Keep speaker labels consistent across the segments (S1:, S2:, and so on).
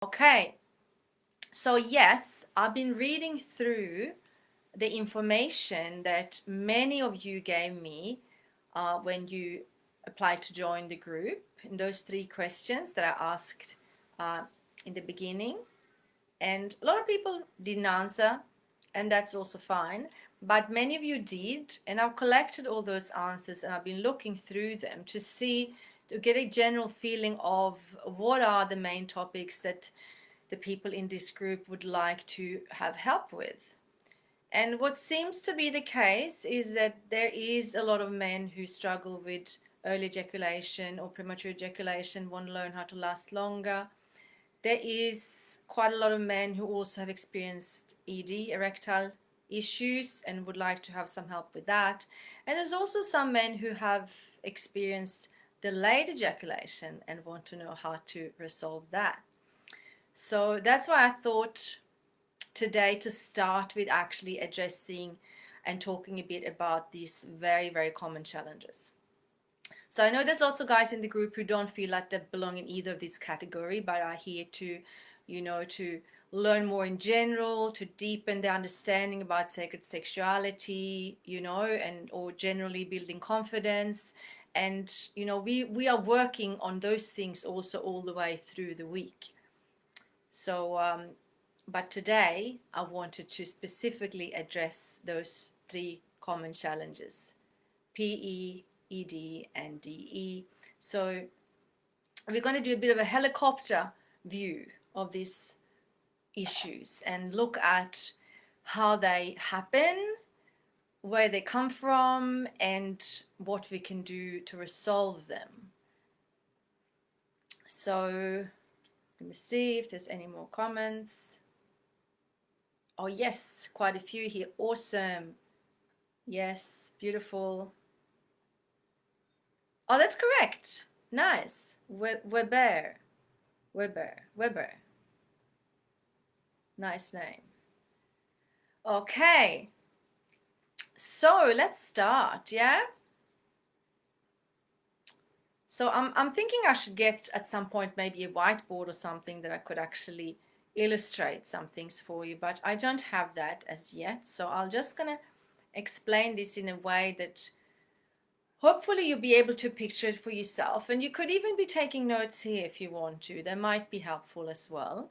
S1: Okay, so yes, I've been reading through the information that many of you gave me when you applied to join the group, in those 3 questions that I asked in the beginning. And a lot of people didn't answer, and that's also fine. But many of you did, and I've collected all those answers and I've been looking through them to get a general feeling of what are the main topics that the people in this group would like to have help with. And what seems to be the case is that there is a lot of men who struggle with early ejaculation or premature ejaculation, want to learn how to last longer. There is quite a lot of men who also have experienced ED, erectile issues, and would like to have some help with that. And there's also some men who have experienced delayed ejaculation and want to know how to resolve that. So that's why I thought today to start with actually addressing and talking a bit about these very, very common challenges. So I know there's lots of guys in the group who don't feel like they belong in either of these category, but are here to, to learn more in general, to deepen their understanding about sacred sexuality, and or generally building confidence. And, we are working on those things also all the way through the week. So, but today I wanted to specifically address those 3 common challenges: PE, ED, and DE. So we're going to do a bit of a helicopter view of these issues and look at how they happen, where they come from, and what we can do to resolve them. So let me see if there's any more comments. Oh yes, quite a few here. Awesome. Yes, beautiful. Oh, that's correct. Nice. Weber. Nice name. Okay. So let's start, yeah? So I'm thinking I should get at some point maybe a whiteboard or something that I could actually illustrate some things for you, but I don't have that as yet. So I'm just gonna explain this in a way that hopefully you'll be able to picture it for yourself, and you could even be taking notes here if you want to. They might be helpful as well.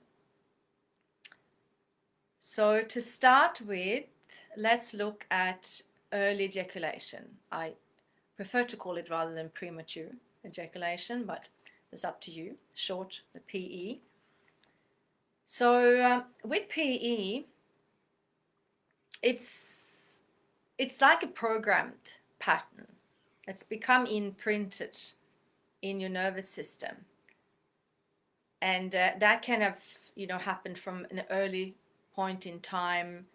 S1: So to start with, let's look at early ejaculation. I prefer to call it rather than premature ejaculation, but it's up to you. Short, the PE. So with PE, it's like a programmed pattern. It's become imprinted in your nervous system, and that can have happened from an early point in time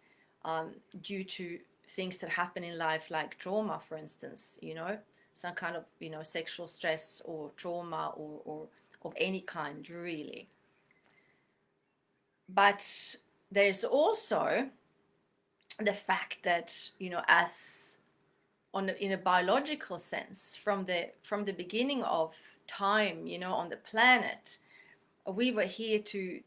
S1: due to things that happen in life, like trauma, for instance, some kind of sexual stress or trauma or of any kind, really. But there's also the fact that as in a biological sense, from the beginning of time, on the planet, we were here to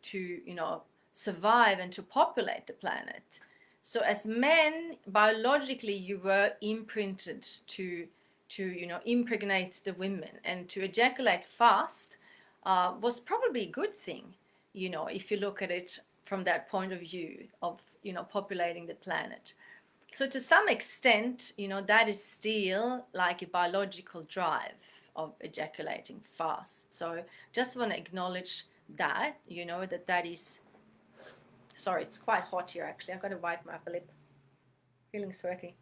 S1: survive and to populate the planet. So as men, biologically, you were imprinted to impregnate the women, and to ejaculate fast was probably a good thing, if you look at it from that point of view of populating the planet. So to some extent, that is still like a biological drive of ejaculating fast. So just want to acknowledge that, that is, sorry, it's quite hot here actually. I've got to wipe my upper lip. Feeling sweaty.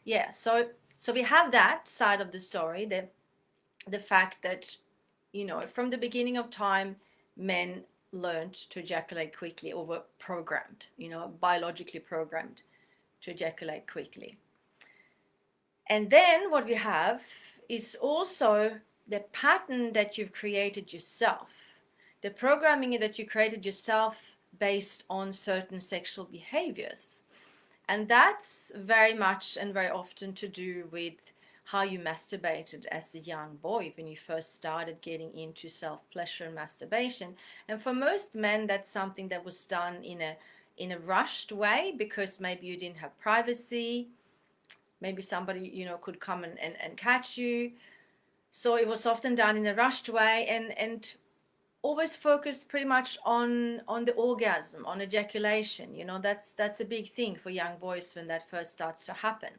S1: Yeah, so we have that side of the story, the fact that, from the beginning of time, men learned to ejaculate quickly, or were programmed, biologically programmed to ejaculate quickly. And then what we have is also the pattern that you've created yourself, the programming that you created yourself based on certain sexual behaviors. And that's very much and very often to do with how you masturbated as a young boy when you first started getting into self-pleasure and masturbation. And for most men, that's something that was done in a rushed way, because maybe you didn't have privacy, maybe somebody, could come and catch you. So it was often done in a rushed way, and always focused pretty much on the orgasm, on ejaculation. That's a big thing for young boys when that first starts to happen.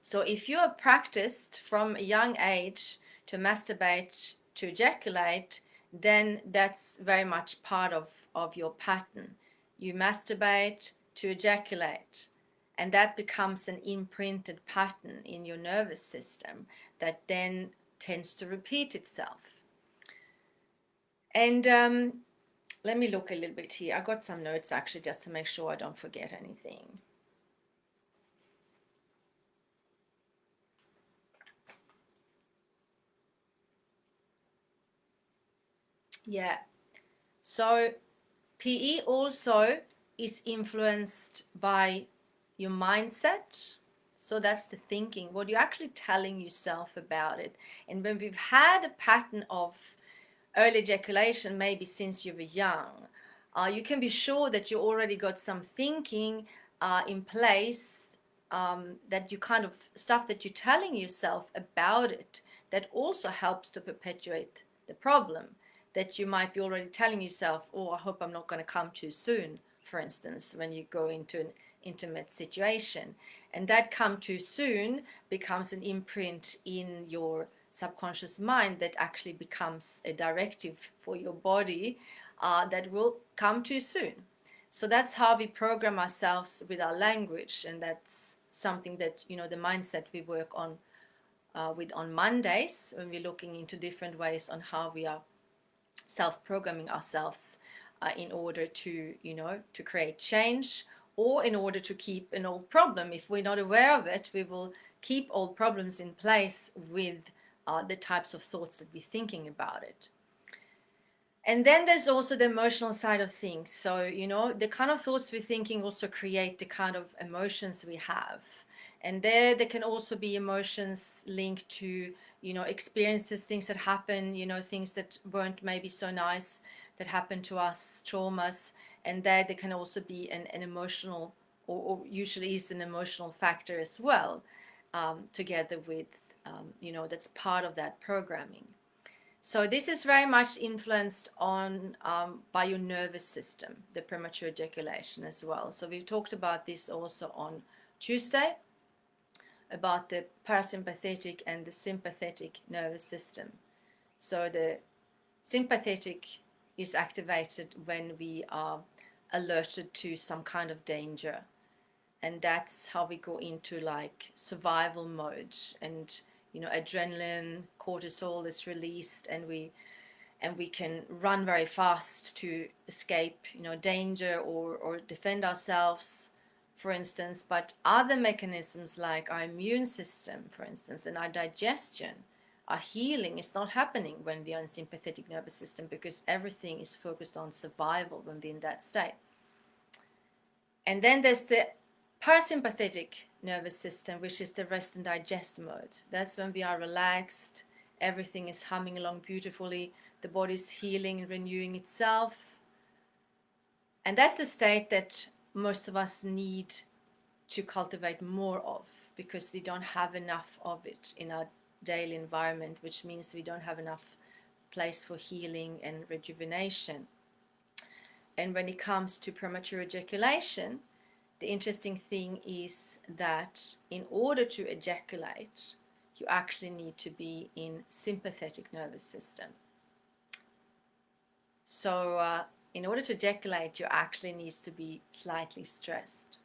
S1: So if you have practiced from a young age to masturbate, to ejaculate, then that's very much part of your pattern. You masturbate to ejaculate, and that becomes an imprinted pattern in your nervous system that then tends to repeat itself. And let me look a little bit here. I got some notes actually, just to make sure I don't forget anything. Yeah. So PE also is influenced by your mindset. So that's the thinking, what you're actually telling yourself about it. And when we've had a pattern of early ejaculation, maybe since you were young, you can be sure that you already got some thinking in place, that you kind of stuff that you're telling yourself about it, that also helps to perpetuate the problem. That you might be already telling yourself, oh, I hope I'm not going to come too soon, for instance, when you go into an intimate situation. And that come too soon becomes an imprint in your subconscious mind that actually becomes a directive for your body that will come too soon. So that's how we program ourselves with our language, and that's something that, the mindset we work on with on Mondays, when we're looking into different ways on how we are self-programming ourselves in order to, to create change, or in order to keep an old problem. If we're not aware of it, we will keep old problems in place with the types of thoughts that we're thinking about it. And then there's also the emotional side of things. So, the kind of thoughts we're thinking also create the kind of emotions we have. And there can also be emotions linked to, experiences, things that happen, things that weren't maybe so nice that happened to us, traumas. And there can also be an emotional, or usually is an emotional factor as well, together with, that's part of that programming. So this is very much influenced on by your nervous system, the premature ejaculation as well. So we've talked about this also on Tuesday, about the parasympathetic and the sympathetic nervous system. So the sympathetic is activated when we are alerted to some kind of danger. And that's how we go into like survival mode, and adrenaline, cortisol is released, and we can run very fast to escape danger or defend ourselves, for instance. But other mechanisms like our immune system, for instance, and our digestion, our healing is not happening when we are in sympathetic nervous system, because everything is focused on survival when we're in that state. And then there's the parasympathetic nervous system, which is the rest and digest mode. That's when we are relaxed, everything is humming along beautifully, the body's healing and renewing itself. And that's the state that most of us need to cultivate more of, because we don't have enough of it in our daily environment, which means we don't have enough place for healing and rejuvenation. And when it comes to premature ejaculation, the interesting thing is that in order to ejaculate, you actually need to be in sympathetic nervous system. So in order to ejaculate, you actually needs to be slightly stressed,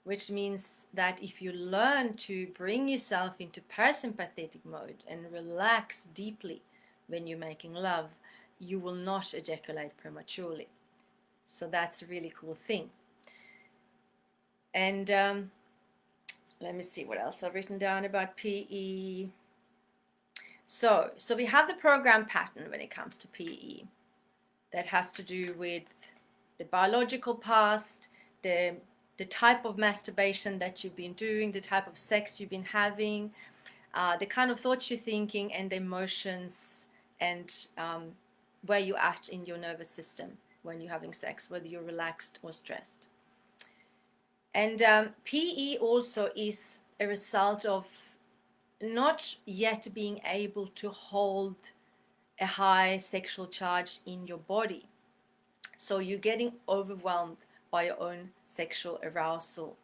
S1: which means that if you learn to bring yourself into parasympathetic mode and relax deeply when you're making love, you will not ejaculate prematurely. So that's a really cool thing. And let me see what else I've written down about PE. So we have the program pattern when it comes to PE. That has to do with the biological past, the type of masturbation that you've been doing, the type of sex you've been having, the kind of thoughts you're thinking and the emotions, and where you're at in your nervous system when you're having sex, whether you're relaxed or stressed. And PE also is a result of not yet being able to hold a high sexual charge in your body. So you're getting overwhelmed by your own sexual arousal.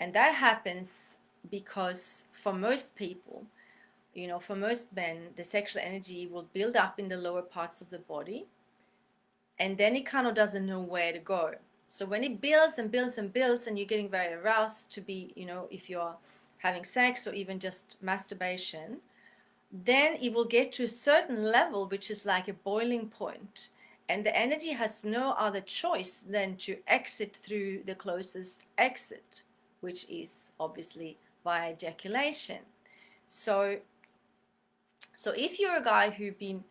S1: And that happens because for most people, for most men, the sexual energy will build up in the lower parts of the body, and then it kind of doesn't know where to go. So when it builds and builds and builds, and you're getting very aroused to be, if you're having sex or even just masturbation, then it will get to a certain level, which is like a boiling point. And the energy has no other choice than to exit through the closest exit, which is obviously via ejaculation. So if you're a guy who's been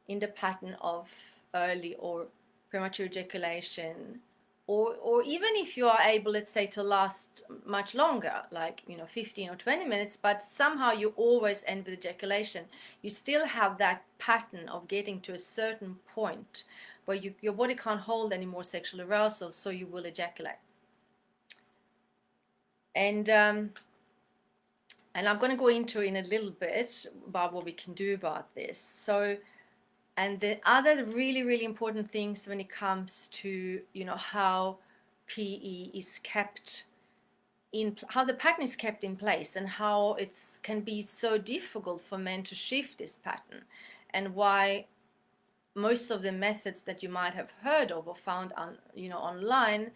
S1: in the pattern of early or premature ejaculation, or even if you are able, let's say, to last much longer, like 15 or 20 minutes, but somehow you always end with ejaculation, you still have that pattern of getting to a certain point where your body can't hold any more sexual arousal, so you will ejaculate. And I'm going to go into in a little bit about what we can do about this. So, and the other really, really important things when it comes to, how PE is kept in, how the pattern is kept in place, and how it can be so difficult for men to shift this pattern, and why most of the methods that you might have heard of or found on, online,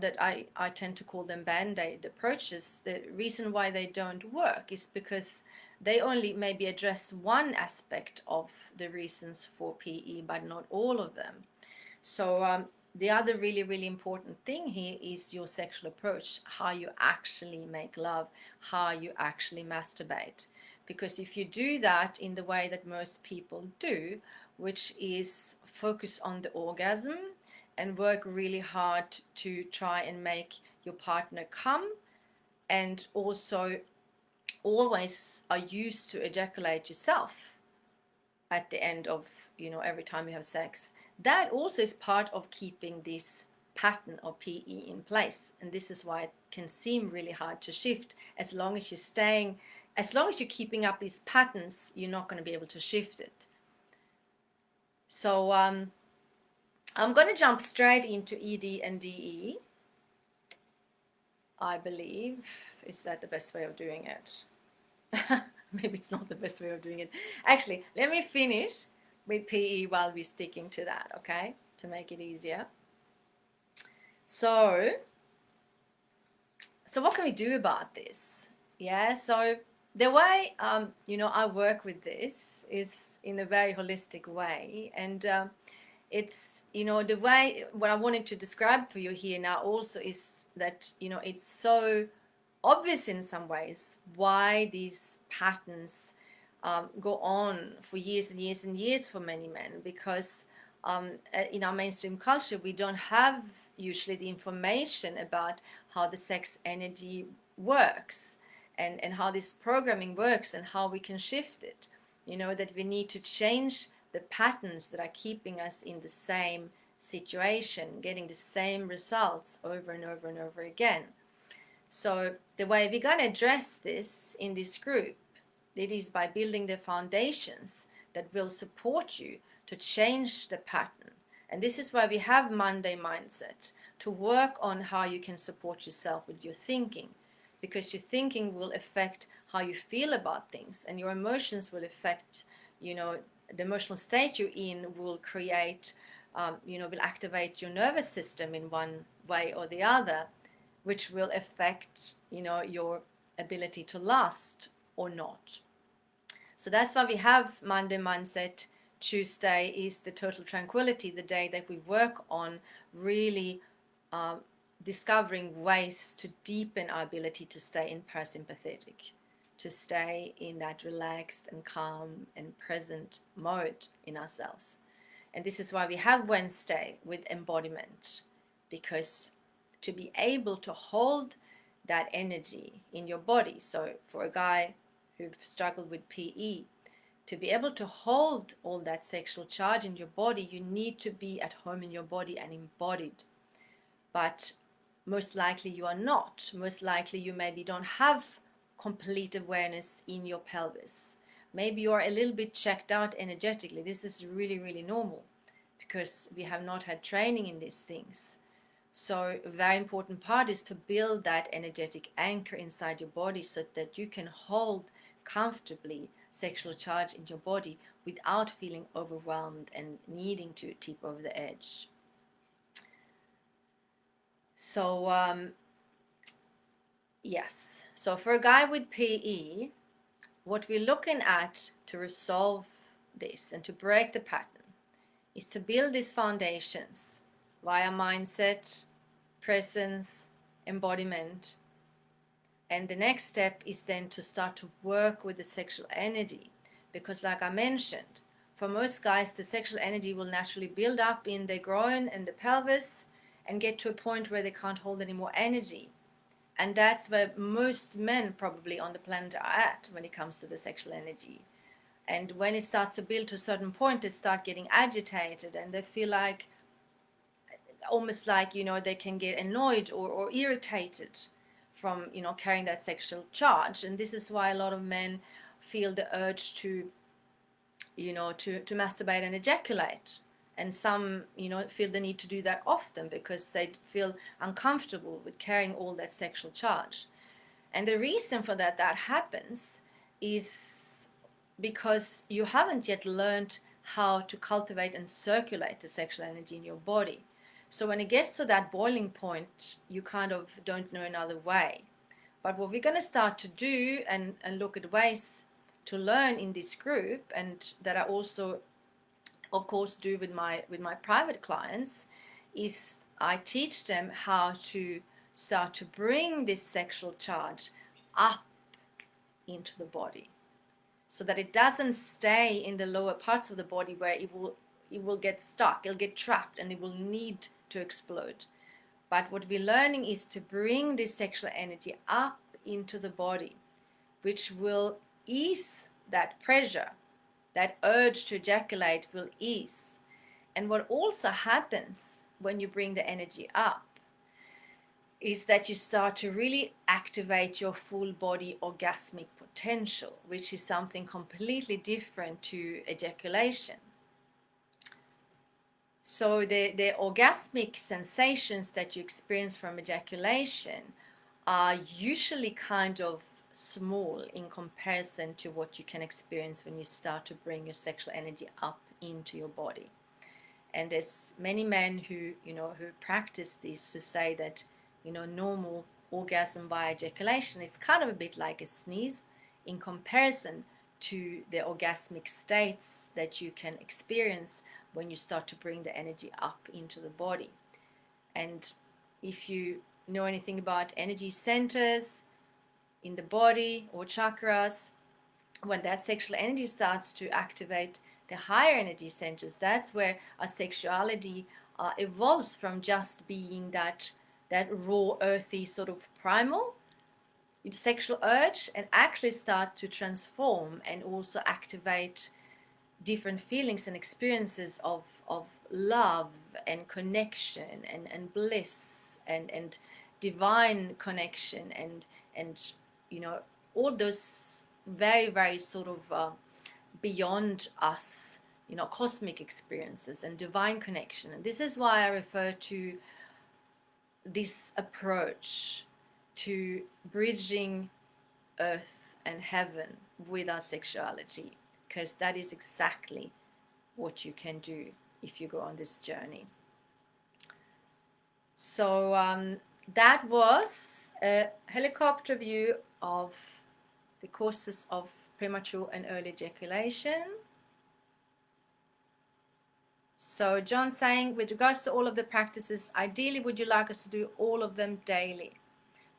S1: that I tend to call them band-aid approaches, the reason why they don't work is because they only maybe address one aspect of the reasons for PE, but not all of them. So the other really, really important thing here is your sexual approach, how you actually make love, how you actually masturbate. Because if you do that in the way that most people do, which is focus on the orgasm and work really hard to try and make your partner come, and also always are used to ejaculate yourself at the end of, every time you have sex, that also is part of keeping this pattern of PE in place. And this is why it can seem really hard to shift. As long as you're keeping up these patterns, you're not going to be able to shift it. So I'm going to jump straight into ED and DE. I believe. Is that the best way of doing it? Maybe it's not the best way of doing it. Actually, let me finish with PE while we're sticking to that, okay? To make it easier. So what can we do about this? Yeah, so the way, I work with this is in a very holistic way. And it's, the way, what I wanted to describe for you here now also is that, it's so obvious in some ways why these patterns go on for years and years and years for many men, because in our mainstream culture we don't have usually the information about how the sex energy works, and how this programming works, and how we can shift it, that we need to change the patterns that are keeping us in the same situation, getting the same results over and over and over again. So the way we're going to address this in this group, it is by building the foundations that will support you to change the pattern. And this is why we have Monday Mindset, to work on how you can support yourself with your thinking, because your thinking will affect how you feel about things, and your emotions will affect, the emotional state you're in will create, will activate your nervous system in one way or the other, which will affect, your ability to last or not. So that's why we have Monday Mindset. Tuesday is the total tranquility, the day that we work on really discovering ways to deepen our ability to stay in parasympathetic, to stay in that relaxed and calm and present mode in ourselves. And this is why we have Wednesday with embodiment, because to be able to hold that energy in your body. So for a guy who've struggled with PE, to be able to hold all that sexual charge in your body, you need to be at home in your body and embodied. But most likely you are not. Most likely you maybe don't have complete awareness in your pelvis. Maybe you are a little bit checked out energetically. This is really, really normal because we have not had training in these things. So a very important part is to build that energetic anchor inside your body so that you can hold comfortably sexual charge in your body without feeling overwhelmed and needing to tip over the edge. So yes, so for a guy with PE, what we're looking at to resolve this and to break the pattern is to build these foundations via mindset, presence, embodiment. And the next step is then to start to work with the sexual energy, because like I mentioned, for most guys the sexual energy will naturally build up in the groin and the pelvis and get to a point where they can't hold any more energy. And that's where most men probably on the planet are at when it comes to the sexual energy. And when it starts to build to a certain point, they start getting agitated and they feel like, almost like, they can get annoyed or irritated from, carrying that sexual charge. And this is why a lot of men feel the urge to masturbate and ejaculate. And some, feel the need to do that often because they feel uncomfortable with carrying all that sexual charge. And the reason for that happens is because you haven't yet learned how to cultivate and circulate the sexual energy in your body. So when it gets to that boiling point, you kind of don't know another way. But what we're going to start to do and look at ways to learn in this group, and that I also of course do with my private clients, is I teach them how to start to bring this sexual charge up into the body so that it doesn't stay in the lower parts of the body where it will get stuck, it'll get trapped, and it will need to explode. But what we're learning is to bring this sexual energy up into the body, which will ease that pressure. That urge to ejaculate will ease. And what also happens when you bring the energy up is that you start to really activate your full body orgasmic potential, which is something completely different to ejaculation. So the orgasmic sensations that you experience from ejaculation are usually kind of small in comparison to what you can experience when you start to bring your sexual energy up into your body. And there's many men who practice this to say that normal orgasm by ejaculation is kind of a bit like a sneeze in comparison to the orgasmic states that you can experience when you start to bring the energy up into the body. And if you know anything about energy centers in the body or chakras, when that sexual energy starts to activate the higher energy centers, that's where our sexuality evolves from just being that raw, earthy sort of primal sexual urge, and actually start to transform and also activate different feelings and experiences of love and connection and bliss and divine connection and all those very, very sort of beyond us, cosmic experiences and divine connection. And this is why I refer to this approach to bridging earth and heaven with our sexuality, because that is exactly what you can do if you go on this journey. So that was a helicopter view of the causes of premature and early ejaculation. So John saying, with regards to all of the practices, ideally would you like us to do all of them daily?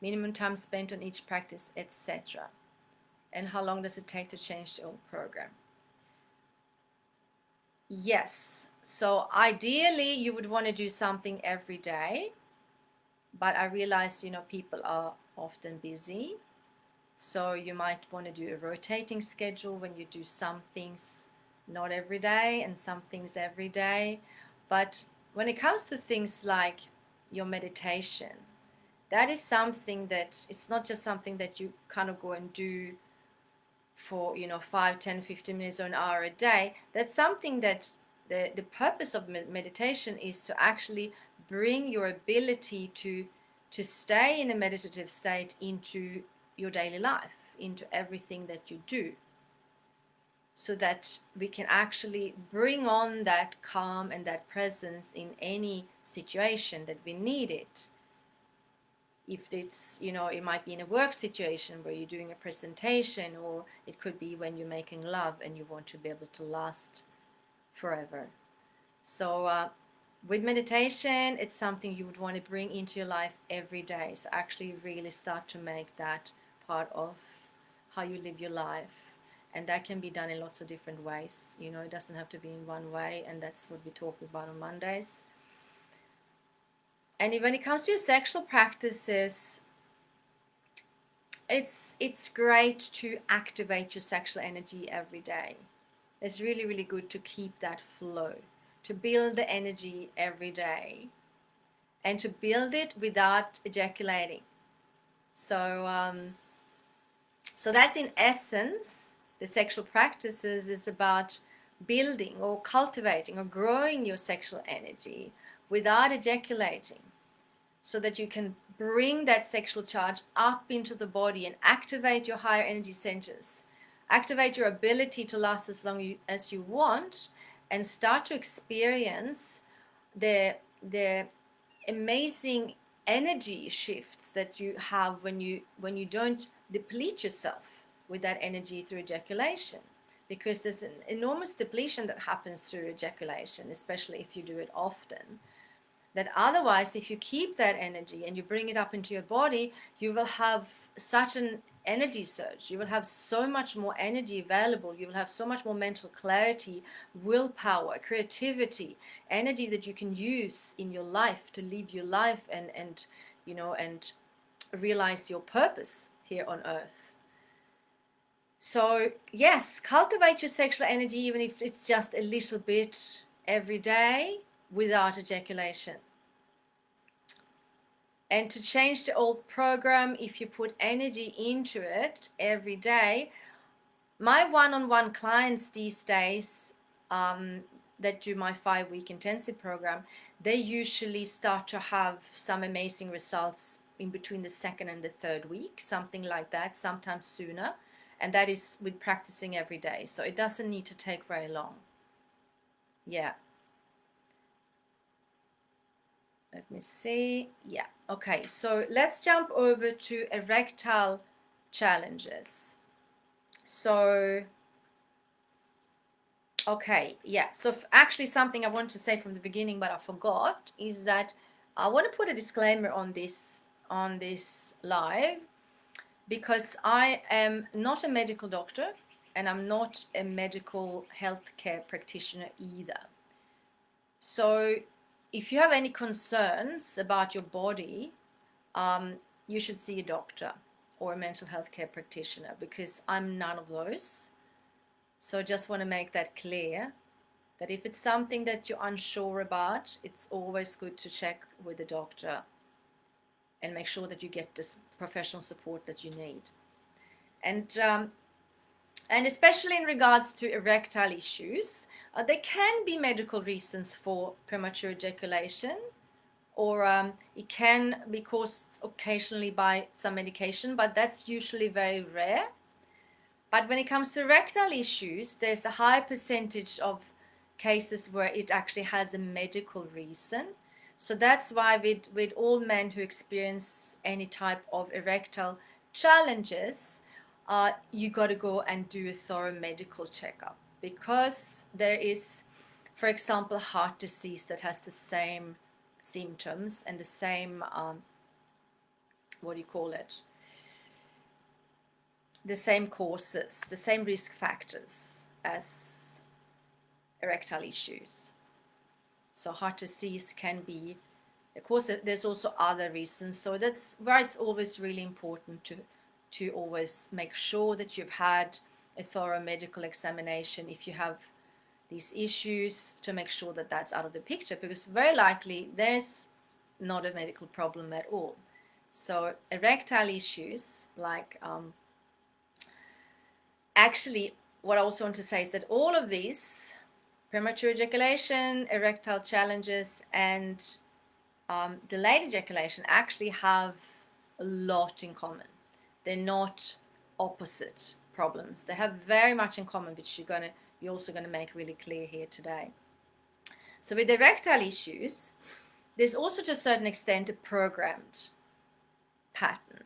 S1: Minimum time spent on each practice, etc. And how long does it take to change the old program? Yes, so ideally you would want to do something every day, but I realize people are often busy. So you might want to do a rotating schedule when you do some things not every day and some things every day. But when it comes to things like your meditation, that is something that it's not just something that you kind of go and do for 5, 10, 15 minutes or an hour a day. That's something that the purpose of meditation is to actually bring your ability to stay in a meditative state into your daily life, into everything that you do, so that we can actually bring on that calm and that presence in any situation that we need it. If it's, it might be in a work situation where you're doing a presentation, or it could be when you're making love and you want to be able to last forever. So with meditation, it's something you would want to bring into your life every day. So actually really start to make that part of how you live your life. And that can be done in lots of different ways. It doesn't have to be in one way, and that's what we talk about on Mondays. And when it comes to your sexual practices, it's great to activate your sexual energy every day. It's really, really good to keep that flow, to build the energy every day, and to build it without ejaculating. So that's in essence, the sexual practices is about building or cultivating or growing your sexual energy without ejaculating, so that you can bring that sexual charge up into the body and activate your higher energy centers, activate your ability to last as long as you want, and start to experience the amazing energy shifts that you have when you don't deplete yourself with that energy through ejaculation. Because there's an enormous depletion that happens through ejaculation, especially if you do it often. That otherwise, if you keep that energy and you bring it up into your body, you will have such an energy surge. You will have so much more energy available. You will have so much more mental clarity, willpower, creativity, energy that you can use in your life to live your life and realize your purpose here on earth. So yes, cultivate your sexual energy, even if it's just a little bit every day, without ejaculation. And to change the old program, if you put energy into it every day, my one-on-one clients these days that do my 5-week intensive program, they usually start to have some amazing results in between the second and the third week, something like that, sometimes sooner. And that is with practicing every day. So it doesn't need to take very long. Yeah. Let me see. Yeah. Okay. So let's jump over to erectile challenges. So, okay. Yeah. So actually something I wanted to say from the beginning, but I forgot, is that I want to put a disclaimer on this live, because I am not a medical doctor and I'm not a medical healthcare practitioner either. So if you have any concerns about your body, you should see a doctor or a mental health care practitioner, because I'm none of those. So I just want to make that clear, that if it's something that you're unsure about, it's always good to check with the doctor and make sure that you get this professional support that you need. And especially in regards to erectile issues, there can be medical reasons for premature ejaculation, or it can be caused occasionally by some medication, but that's usually very rare. But when it comes to erectile issues, there's a high percentage of cases where it actually has a medical reason. So that's why with all men who experience any type of erectile challenges, you got to go and do a thorough medical checkup, because there is, for example, heart disease that has the same symptoms and the same, what do you call it? The same causes, the same risk factors as erectile issues. So heart disease can be, of course, there's also other reasons. So that's why it's always really important to always make sure that you've had a thorough medical examination if you have these issues, to make sure that that's out of the picture, because very likely there's not a medical problem at all. So erectile issues, like actually what I also want to say is that all of these, premature ejaculation, erectile challenges, and delayed ejaculation, actually have a lot in common. They're not opposite problems. They have very much in common, which you're also going to make really clear here today. So with erectile issues, there's also to a certain extent a programmed pattern,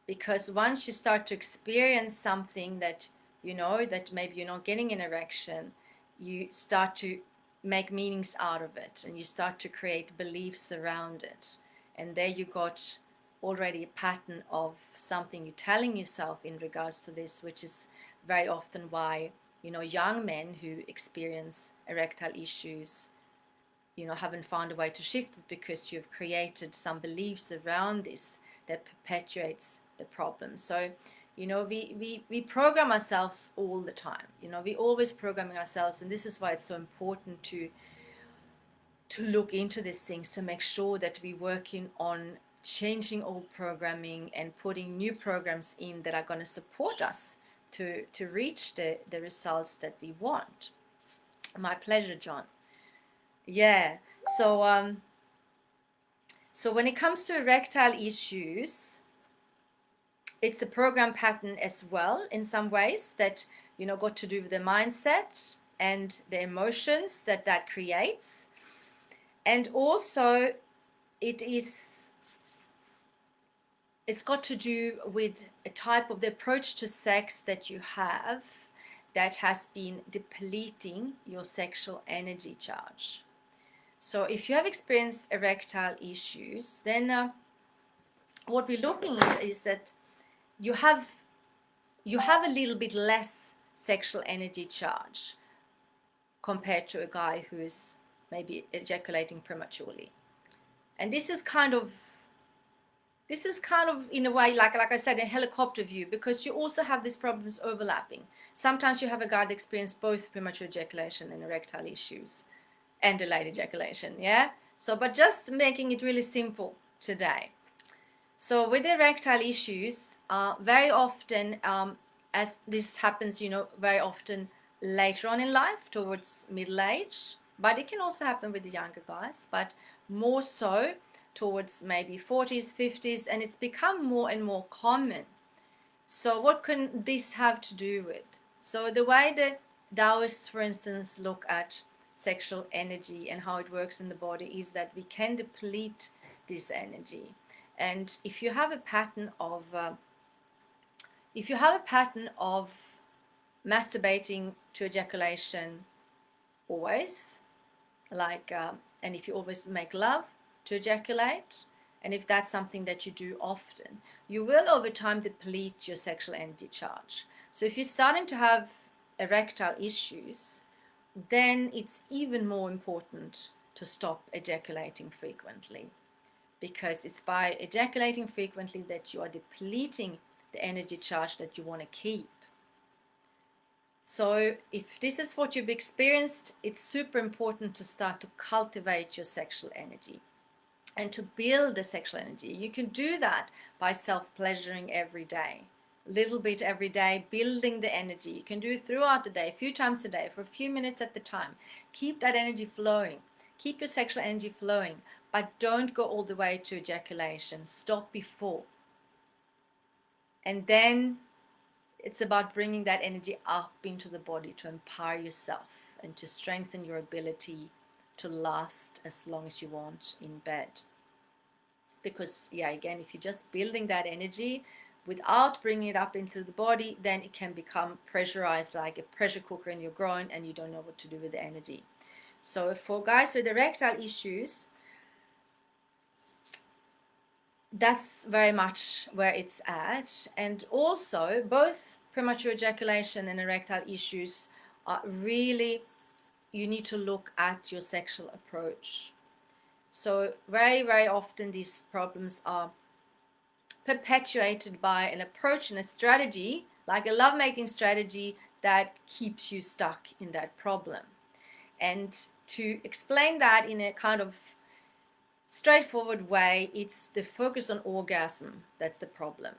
S1: because once you start to experience something that you know that maybe you're not getting an erection, you start to make meanings out of it, and you start to create beliefs around it, and there you got already a pattern of something you're telling yourself in regards to this, which is very often why young men who experience erectile issues haven't found a way to shift it, because you've created some beliefs around this that perpetuates the problem. So we program ourselves all the time. We're always programming ourselves, and this is why it's so important to look into these things, to make sure that we're working on changing old programming and putting new programs in that are going to support us to reach the results that we want. My pleasure, John. Yeah. So when it comes to erectile issues, it's a program pattern as well in some ways that got to do with the mindset and the emotions that creates, and also it's got to do with a type of the approach to sex that you have that has been depleting your sexual energy charge. So if you have experienced erectile issues, then what we're looking at is that you have a little bit less sexual energy charge compared to a guy who is maybe ejaculating prematurely. And this is kind of in a way, like I said, a helicopter view, because you also have these problems overlapping. Sometimes you have a guy that experienced both premature ejaculation and erectile issues and delayed ejaculation, yeah? So, but just making it really simple today. So with erectile issues, very often, as this happens, very often later on in life, towards middle age, but it can also happen with the younger guys, but more so towards maybe 40s, 50s, and it's become more and more common. So what can this have to do with? So the way the Taoists, for instance, look at sexual energy and how it works in the body is that we can deplete this energy. And if you have a pattern of masturbating to ejaculation always, and if you always make love to ejaculate, and if that's something that you do often, you will over time deplete your sexual energy charge. So if you're starting to have erectile issues, then it's even more important to stop ejaculating frequently, because it's by ejaculating frequently that you are depleting the energy charge that you want to keep. So if this is what you've experienced, it's super important to start to cultivate your sexual energy and to build the sexual energy. You can do that by self-pleasuring every day, a little bit every day, building the energy. You can do it throughout the day, a few times a day, for a few minutes at the time. Keep that energy flowing. Keep your sexual energy flowing, but don't go all the way to ejaculation. Stop before. And then it's about bringing that energy up into the body to empower yourself and to strengthen your ability to last as long as you want in bed. Because, again, if you're just building that energy without bringing it up into the body, then it can become pressurized like a pressure cooker in your groin, and you don't know what to do with the energy. So for guys with erectile issues, that's very much where it's at. And also, both premature ejaculation and erectile issues are really, you need to look at your sexual approach. So very, very often these problems are perpetuated by an approach and a strategy, like a lovemaking strategy, that keeps you stuck in that problem. And to explain that in a kind of straightforward way, it's the focus on orgasm that's the problem.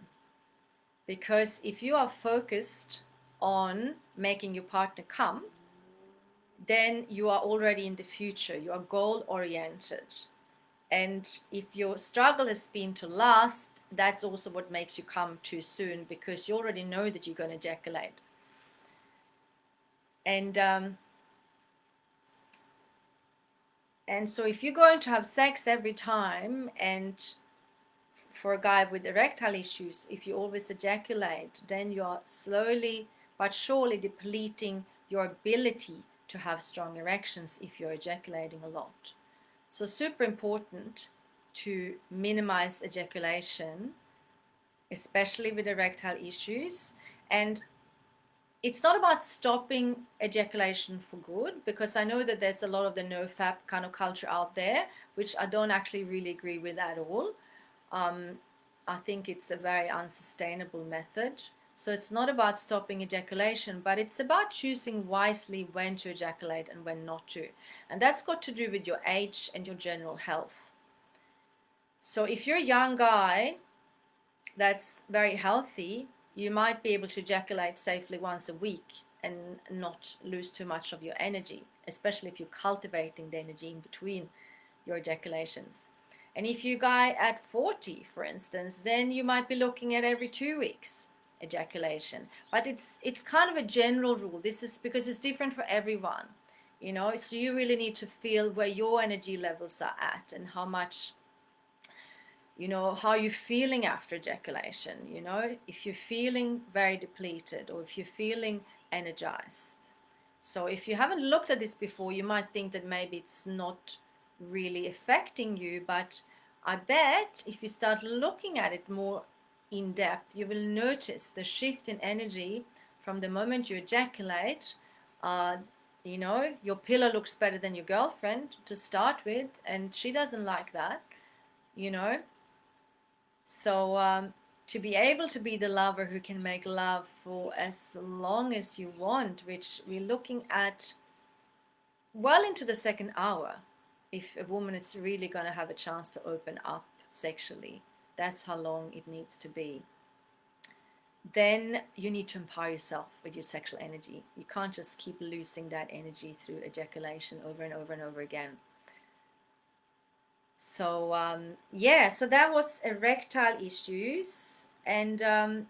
S1: Because if you are focused on making your partner come, then you are already in the future. You are goal oriented. And if your struggle has been to last, that's also what makes you come too soon, because you already know that you're going to ejaculate. And so if you're going to have sex every time, and for a guy with erectile issues, if you always ejaculate, then you are slowly but surely depleting your ability to have strong erections if you're ejaculating a lot. So super important to minimize ejaculation, especially with erectile issues. And it's not about stopping ejaculation for good, because I know that there's a lot of the no-fap kind of culture out there, which I don't actually really agree with at all. I think it's a very unsustainable method. So it's not about stopping ejaculation, but it's about choosing wisely when to ejaculate and when not to. And that's got to do with your age and your general health. So if you're a young guy that's very healthy, you might be able to ejaculate safely once a week and not lose too much of your energy, especially if you're cultivating the energy in between your ejaculations. And if you're a guy at 40, for instance, then you might be looking at every 2 weeks ejaculation. But it's kind of a general rule. This is because it's different for everyone, you know. So you really need to feel where your energy levels are at and how much, you know, how you're feeling after ejaculation, you know, if you're feeling very depleted or if you're feeling energized. So if you haven't looked at this before, you might think that maybe it's not really affecting you, but I bet if you start looking at it more in depth, you will notice the shift in energy from the moment you ejaculate. You know, your pillow looks better than your girlfriend to start with, and she doesn't like that, you know. So to be able to be the lover who can make love for as long as you want, which we're looking at well into the second hour, if a woman is really going to have a chance to open up sexually, that's how long it needs to be. Then you need to empower yourself with your sexual energy. You can't just keep losing that energy through ejaculation over and over and over again. So yeah, so that was erectile issues. And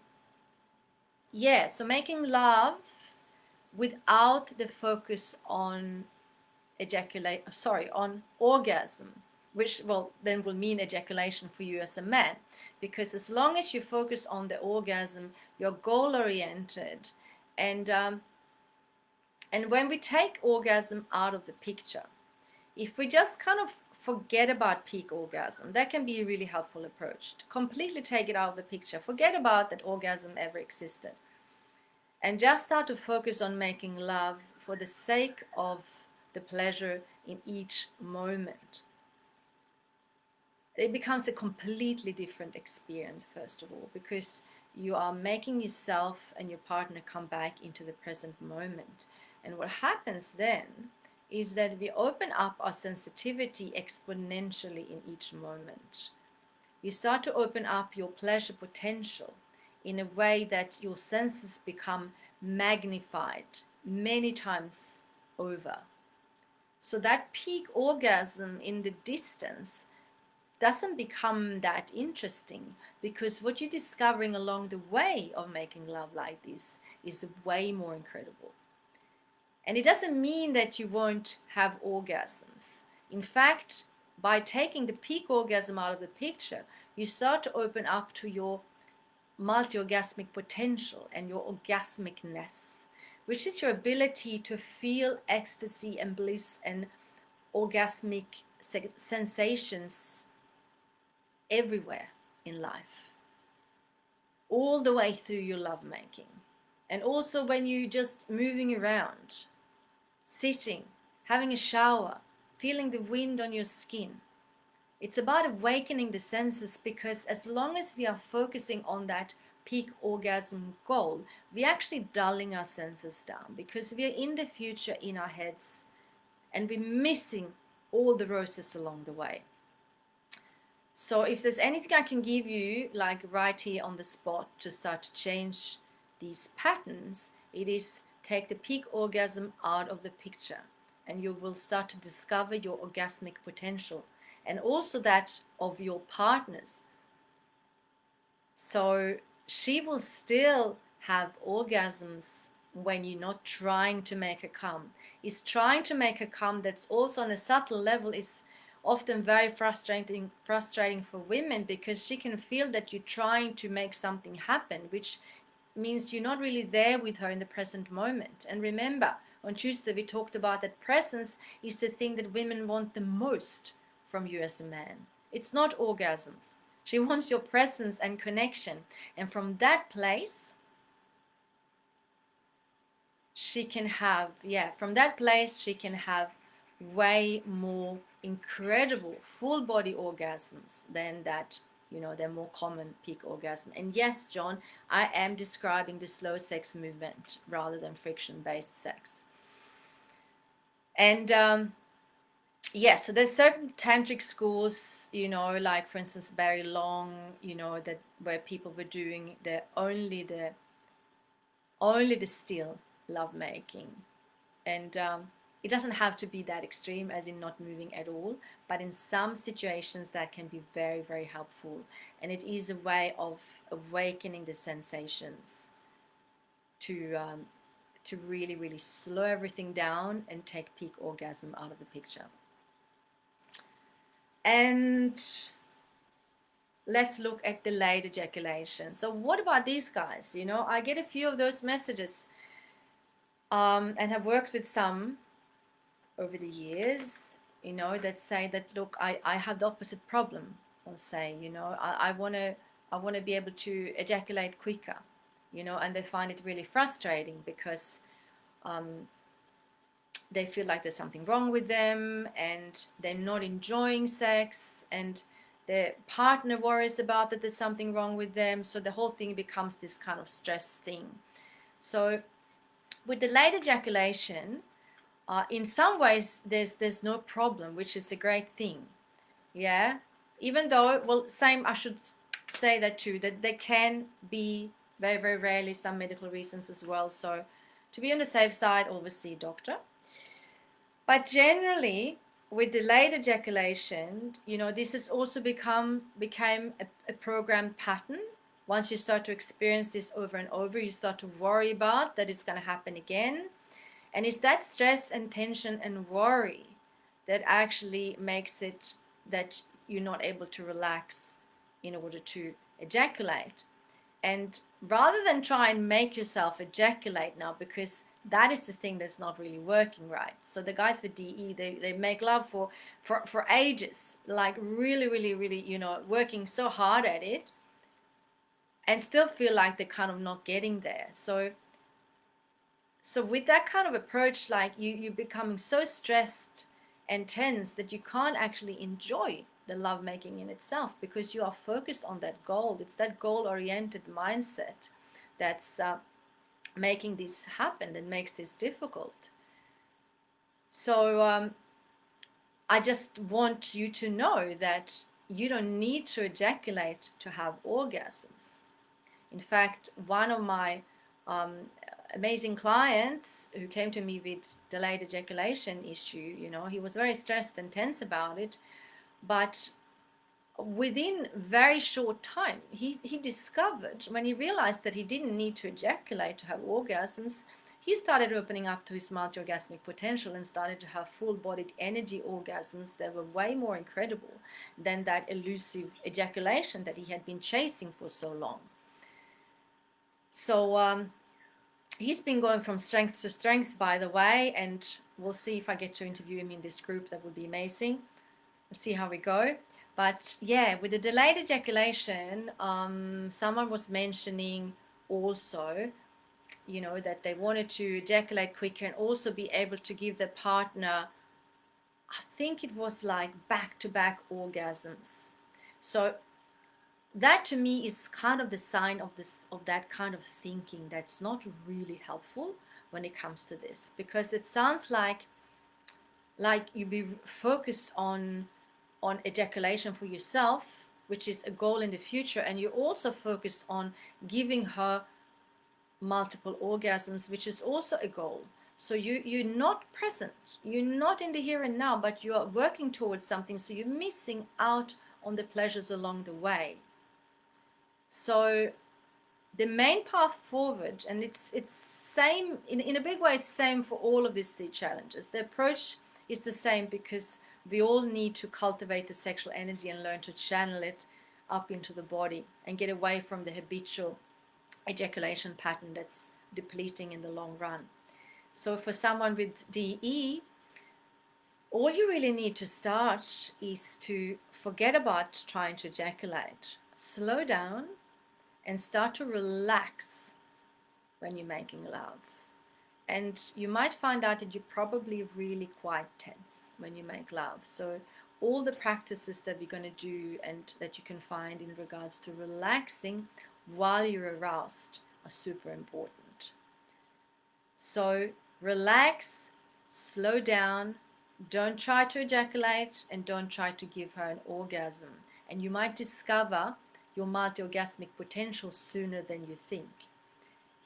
S1: yeah, so making love without the focus on on orgasm, which then will mean ejaculation for you as a man, because as long as you focus on the orgasm, you're goal oriented, and when we take orgasm out of the picture, if we just kind of forget about peak orgasm, that can be a really helpful approach, to completely take it out of the picture, forget about that orgasm ever existed, and just start to focus on making love for the sake of the pleasure in each moment. It becomes a completely different experience, first of all, because you are making yourself and your partner come back into the present moment. And what happens then is that we open up our sensitivity exponentially in each moment. You start to open up your pleasure potential in a way that your senses become magnified many times over. So that peak orgasm in the distance doesn't become that interesting, because what you're discovering along the way of making love like this is way more incredible. And it doesn't mean that you won't have orgasms. In fact, by taking the peak orgasm out of the picture, you start to open up to your multi-orgasmic potential and your orgasmicness, which is your ability to feel ecstasy and bliss and orgasmic sensations everywhere in life, all the way through your lovemaking. And also when you're just moving around, sitting, having a shower, feeling the wind on your skin, It's about awakening the senses, because as long as we are focusing on that peak orgasm goal, we're actually dulling our senses down, because we're in the future in our heads and we're missing all the roses along the way. So if there's anything I can give you, like right here on the spot, to start to change these patterns, it is take the peak orgasm out of the picture, and you will start to discover your orgasmic potential, and also that of your partners. So she will still have orgasms when you're not trying to make her come. Is trying to make her come, that's also on a subtle level, is often very frustrating for women, because she can feel that you're trying to make something happen, which means you're not really there with her in the present moment. And remember, on Tuesday we talked about that presence is the thing that women want the most from you as a man. It's not orgasms. She wants your presence and connection. And from that place, she can have, way more incredible full body orgasms than that, their more common peak orgasm. And yes, John, I am describing the slow sex movement rather than friction-based sex. And so there's certain tantric schools, like for instance Barry Long, that where people were doing only the still lovemaking, and it doesn't have to be that extreme, as in not moving at all, but in some situations that can be very, very helpful, and it is a way of awakening the sensations to really, really slow everything down and take peak orgasm out of the picture. And let's look at delayed ejaculation. So what about these guys? I get a few of those messages, and have worked with some over the years, that say that, look, I have the opposite problem. I'll say, I want to be able to ejaculate quicker, and they find it really frustrating because they feel like there's something wrong with them, and they're not enjoying sex, and their partner worries about that there's something wrong with them. So the whole thing becomes this kind of stress thing. So with delayed ejaculation, in some ways there's no problem, which is a great thing. Yeah, even though, well, same, I should say that too, that there can be very, very rarely some medical reasons as well. So to be on the safe side, always see a doctor. But generally, with delayed ejaculation, this has also became a programmed pattern. Once you start to experience this over and over, you start to worry about that it's going to happen again. And it's that stress and tension and worry that actually makes it that you're not able to relax in order to ejaculate. And rather than try and make yourself ejaculate now, because that is the thing that's not really working right. So the guys with DE, they make love for ages, like really, really, really, working so hard at it, and still feel like they're kind of not getting there. So with that kind of approach, like you're becoming so stressed and tense that you can't actually enjoy the lovemaking in itself, because you are focused on that goal. It's that goal-oriented mindset that's making this happen, that makes this difficult. So I just want you to know that you don't need to ejaculate to have orgasms. In fact, one of my amazing clients who came to me with delayed ejaculation issue, he was very stressed and tense about it, but within very short time, he discovered, when he realized that he didn't need to ejaculate to have orgasms, he started opening up to his multi-orgasmic potential and started to have full-bodied energy orgasms that were way more incredible than that elusive ejaculation that he had been chasing for so long. So he's been going from strength to strength, by the way, and we'll see if I get to interview him in this group. That would be amazing. Let's see how we go. But yeah, with the delayed ejaculation, someone was mentioning also, that they wanted to ejaculate quicker and also be able to give their partner I think it was like back-to-back orgasms. So that to me is kind of the sign of that kind of thinking that's not really helpful when it comes to this, because it sounds like you be focused on ejaculation for yourself, which is a goal in the future, and you're also focused on giving her multiple orgasms, which is also a goal. So you're not present, you're not in the here and now, but you are working towards something, so you're missing out on the pleasures along the way. So the main path forward, and it's same in a big way, it's same for all of these three challenges. The approach is the same because we all need to cultivate the sexual energy and learn to channel it up into the body and get away from the habitual ejaculation pattern that's depleting in the long run. So for someone with DE, all you really need to start is to forget about trying to ejaculate. Slow down and start to relax when you're making love. And you might find out that you're probably really quite tense when you make love. So all the practices that we're going to do and that you can find in regards to relaxing while you're aroused are super important. So relax, slow down, don't try to ejaculate, and don't try to give her an orgasm. And you might discover your multi-orgasmic potential sooner than you think.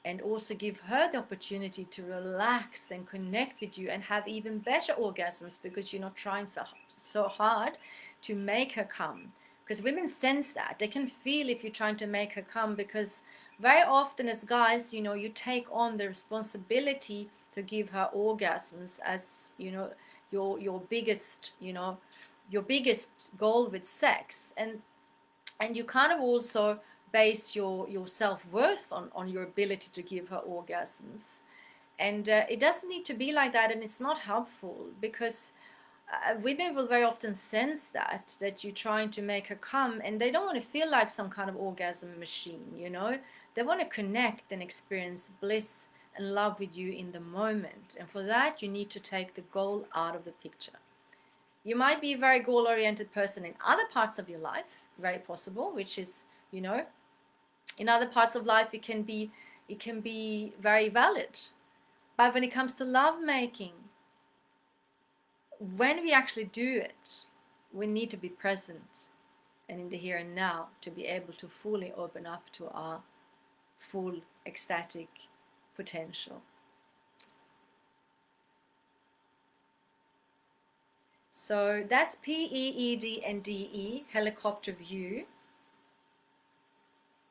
S1: And also give her the opportunity to relax and connect with you and have even better orgasms, because you're not trying so hard to make her come. Because women sense that. They can feel if you're trying to make her come, because very often as guys, you take on the responsibility to give her orgasms as, your biggest, your biggest goal with sex. And you kind of also base your self-worth on your ability to give her orgasms. And it doesn't need to be like that, and it's not helpful, because women will very often sense that you're trying to make her come, and they don't want to feel like some kind of orgasm machine. They want to connect and experience bliss and love with you in the moment. And for that, you need to take the goal out of the picture. You might be a very goal-oriented person in other parts of your life, very possible, which is, in other parts of life it can be very valid. But when it comes to lovemaking, when we actually do it, we need to be present and in the here and now to be able to fully open up to our full ecstatic potential. So that's PE, ED, and DE, helicopter view.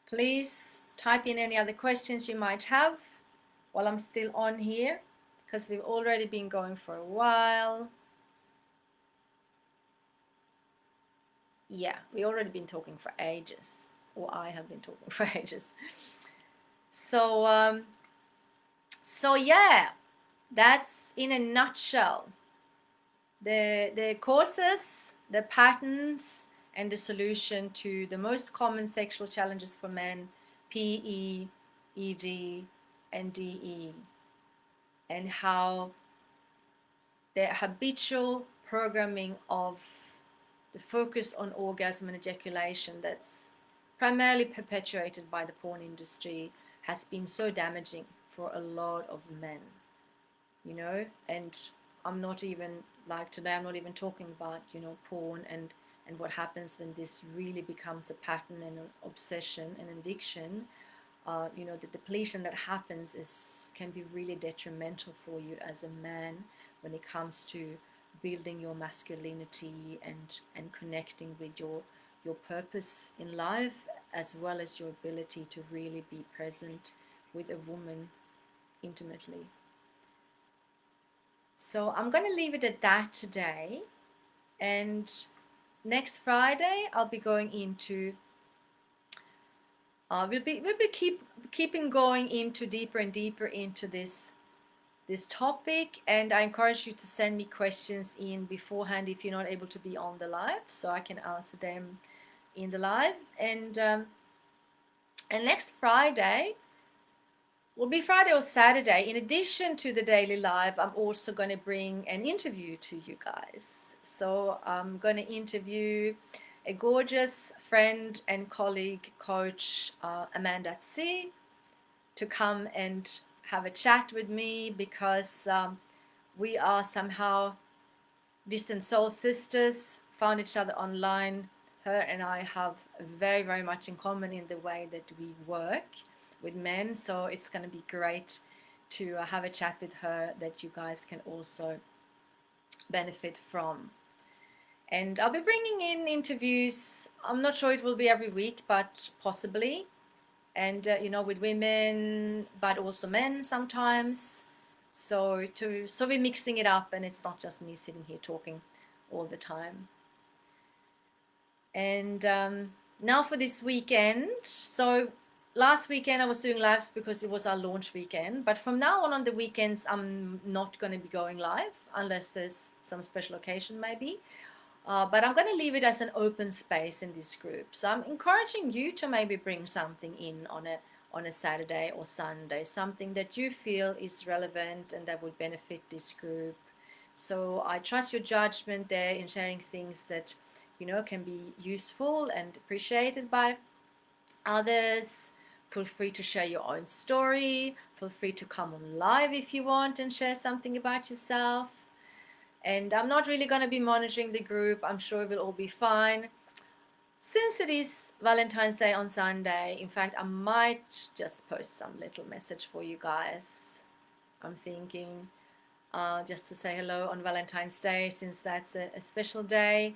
S1: Please type in any other questions you might have while I'm still on here, because we've already been going for a while. Yeah, we've already been talking for ages, or I have been talking for ages. So, so yeah, that's in a nutshell the causes, the patterns, and the solution to the most common sexual challenges for men, PE, ED, and DE, and how the habitual programming of the focus on orgasm and ejaculation that's primarily perpetuated by the porn industry has been so damaging for a lot of men, and I'm not even, like today, I'm not even talking about, porn and what happens when this really becomes a pattern and an obsession and addiction. The depletion that happens can be really detrimental for you as a man when it comes to building your masculinity and connecting with your purpose in life, as well as your ability to really be present with a woman intimately. So I'm going to leave it at that today, and next Friday I'll be going into we'll be keeping going into deeper and deeper into this topic, and I encourage you to send me questions in beforehand if you're not able to be on the live, so I can answer them in the live. And next Friday will be Friday or Saturday. In addition to the daily live, I'm also going to bring an interview to you guys. So I'm going to interview a gorgeous friend and colleague, coach Amanda C, to come and have a chat with me, because we are somehow distant soul sisters, found each other online. Her and I have very, very much in common in the way that we work with men. So it's going to be great to have a chat with her that you guys can also benefit from. And I'll be bringing in interviews. I'm not sure it will be every week, but possibly. And, with women, but also men sometimes. So we're mixing it up, and it's not just me sitting here talking all the time. And now for this weekend. So last weekend I was doing lives because it was our launch weekend. But from now on the weekends, I'm not going to be going live unless there's some special occasion maybe. But I'm going to leave it as an open space in this group. So I'm encouraging you to maybe bring something in on a Saturday or Sunday, something that you feel is relevant and that would benefit this group. So I trust your judgment there in sharing things that can be useful and appreciated by others. Feel free to share your own story. Feel free to come on live if you want and share something about yourself. And I'm not really going to be monitoring the group. I'm sure it will all be fine. Since it is Valentine's Day on Sunday, in fact, I might just post some little message for you guys. I'm thinking just to say hello on Valentine's Day, since that's a special day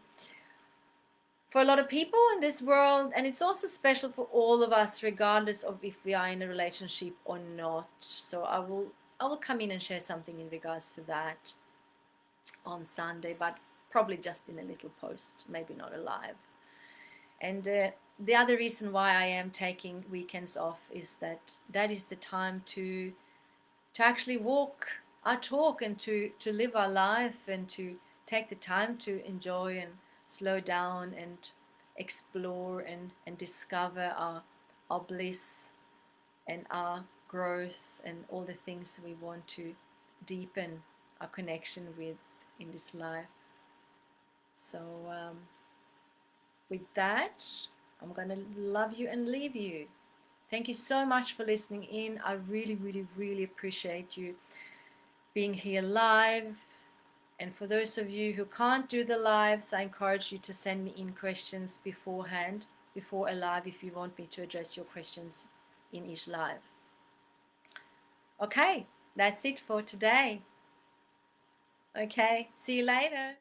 S1: for a lot of people in this world, and it's also special for all of us, regardless of if we are in a relationship or not. So I will come in and share something in regards to that on Sunday, but probably just in a little post, maybe not a live. And the other reason why I am taking weekends off is that is the time to actually walk our talk, and to live our life, and to take the time to enjoy and slow down and explore and discover our bliss and our growth and all the things we want to deepen our connection with in this life. So with that, I'm going to love you and leave you. Thank you so much for listening in. I really, really, really appreciate you being here live. And for those of you who can't do the lives, I encourage you to send me in questions beforehand, before a live, if you want me to address your questions in each live. Okay, that's it for today. Okay, see you later.